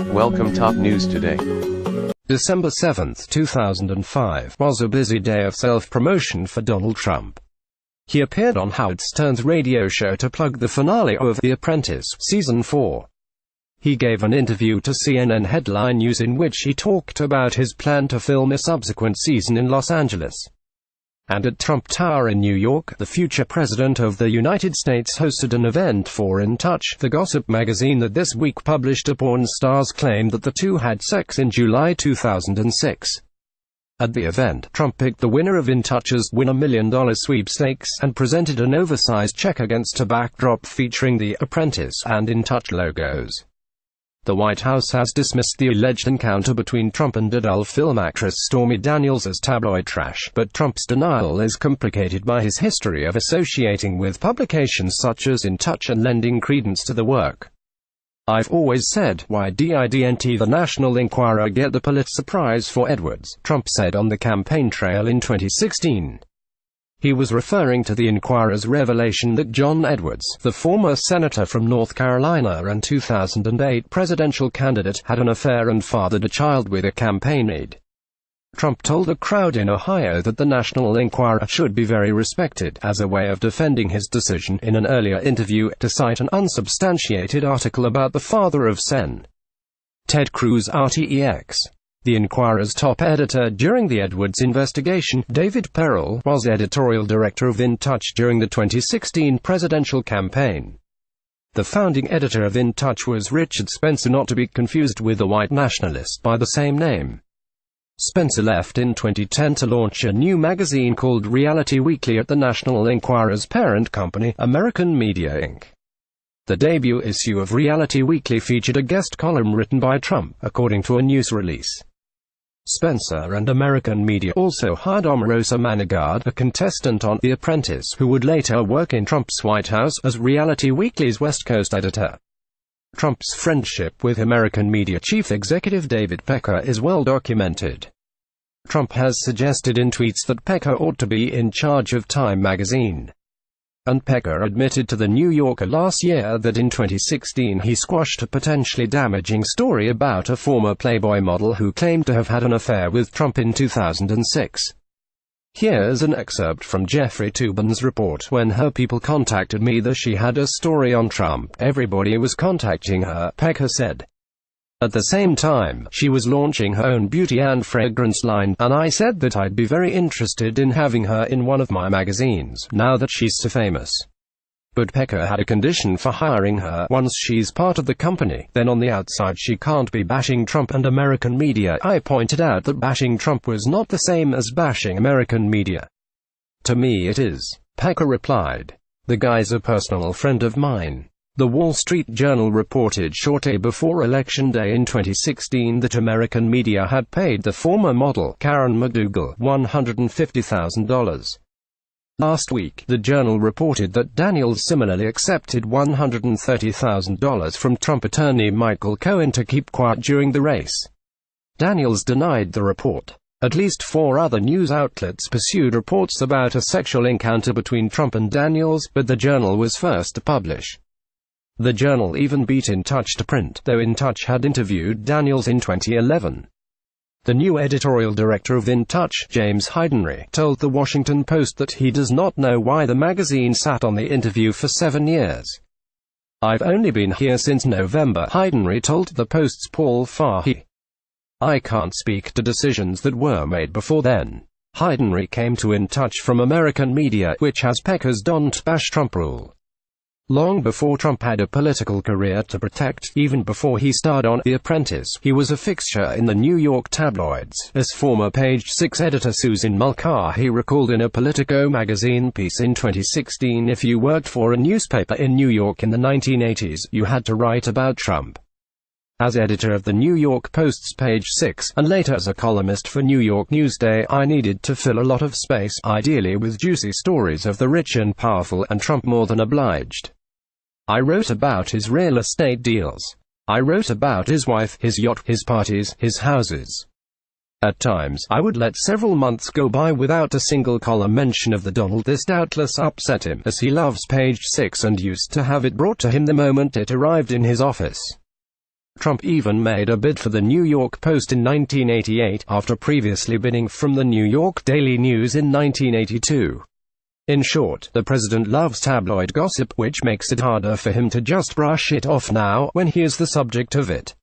Welcome top news today. December 7, 2005, was a busy day of self-promotion for Donald Trump. He appeared on Howard Stern's radio show to plug the finale of The Apprentice, Season 4. He gave an interview to CNN Headline News in which he talked about his plan to film a subsequent season in Los Angeles. And at Trump Tower in New York, the future President of the United States hosted an event for In Touch, the gossip magazine that this week published a porn star's claim that the two had sex in July 2006. At the event, Trump picked the winner of In Touch's Win $1 Million sweepstakes, and presented an oversized check against a backdrop featuring the Apprentice and In Touch logos. The White House has dismissed the alleged encounter between Trump and adult film actress Stormy Daniels as tabloid trash, but Trump's denial is complicated by his history of associating with publications such as In Touch and lending credence to the work. "I've always said, why didn't the National Enquirer get the Pulitzer Prize for Edwards?" Trump said on the campaign trail in 2016. He was referring to the Enquirer's revelation that John Edwards, the former senator from North Carolina and 2008 presidential candidate, had an affair and fathered a child with a campaign aide. Trump told a crowd in Ohio that the National Enquirer should be very respected, as a way of defending his decision in an earlier interview to cite an unsubstantiated article about the father of Sen. Ted Cruz RTEX. The Enquirer's top editor during the Edwards investigation, David Perel, was editorial director of In Touch during the 2016 presidential campaign. The founding editor of In Touch was Richard Spencer, not to be confused with the white nationalist by the same name. Spencer left in 2010 to launch a new magazine called Reality Weekly at the National Enquirer's parent company, American Media Inc. The debut issue of Reality Weekly featured a guest column written by Trump, according to a news release. Spencer and American Media also hired Omarosa Manigard, a contestant on The Apprentice, who would later work in Trump's White House as Reality Weekly's West Coast editor. Trump's friendship with American Media chief executive David Pecker is well documented. Trump has suggested in tweets that Pecker ought to be in charge of Time magazine. And Pecker admitted to The New Yorker last year that in 2016 he squashed a potentially damaging story about a former Playboy model who claimed to have had an affair with Trump in 2006. Here's an excerpt from Jeffrey Toobin's report. "When her people contacted me that she had a story on Trump, everybody was contacting her," Pecker said. At the same time, she was launching her own beauty and fragrance line, and I said that I'd be very interested in having her in one of my magazines, now that she's so famous. But Pecker had a condition for hiring her: once she's part of the company, then on the outside she can't be bashing Trump and American media. I pointed out that bashing Trump was not the same as bashing American media. "To me it is," Pecker replied. "The guy's a personal friend of mine." The Wall Street Journal reported shortly before Election Day in 2016 that American media had paid the former model, Karen McDougal, $150,000. Last week, the Journal reported that Daniels similarly accepted $130,000 from Trump attorney Michael Cohen to keep quiet during the race. Daniels denied the report. At least 4 other news outlets pursued reports about a sexual encounter between Trump and Daniels, but the Journal was first to publish. The Journal even beat In Touch to print, though In Touch had interviewed Daniels in 2011. The new editorial director of In Touch, James Heidenreich, told The Washington Post that he does not know why the magazine sat on the interview for 7 years. "I've only been here since November," Heidenreich told the Post's Paul Farhi. "I can't speak to decisions that were made before then." Heidenreich came to In Touch from American Media, which has Pecker's "Don't Bash Trump" rule. Long before Trump had a political career to protect, even before he starred on The Apprentice, he was a fixture in the New York tabloids, as former Page Six editor Susan Mulcahy recalled in a Politico magazine piece in 2016. If you worked for a newspaper in New York in the 1980s, you had to write about Trump. As editor of the New York Post's Page Six, and later as a columnist for New York Newsday, I needed to fill a lot of space, ideally with juicy stories of the rich and powerful, and Trump more than obliged. I wrote about his real estate deals. I wrote about his wife, his yacht, his parties, his houses. At times, I would let several months go by without a single column mention of the Donald. This doubtless upset him, as he loves Page Six and used to have it brought to him the moment it arrived in his office. Trump even made a bid for the New York Post in 1988, after previously bidding from the New York Daily News in 1982. In short, the president loves tabloid gossip, which makes it harder for him to just brush it off now, when he is the subject of it.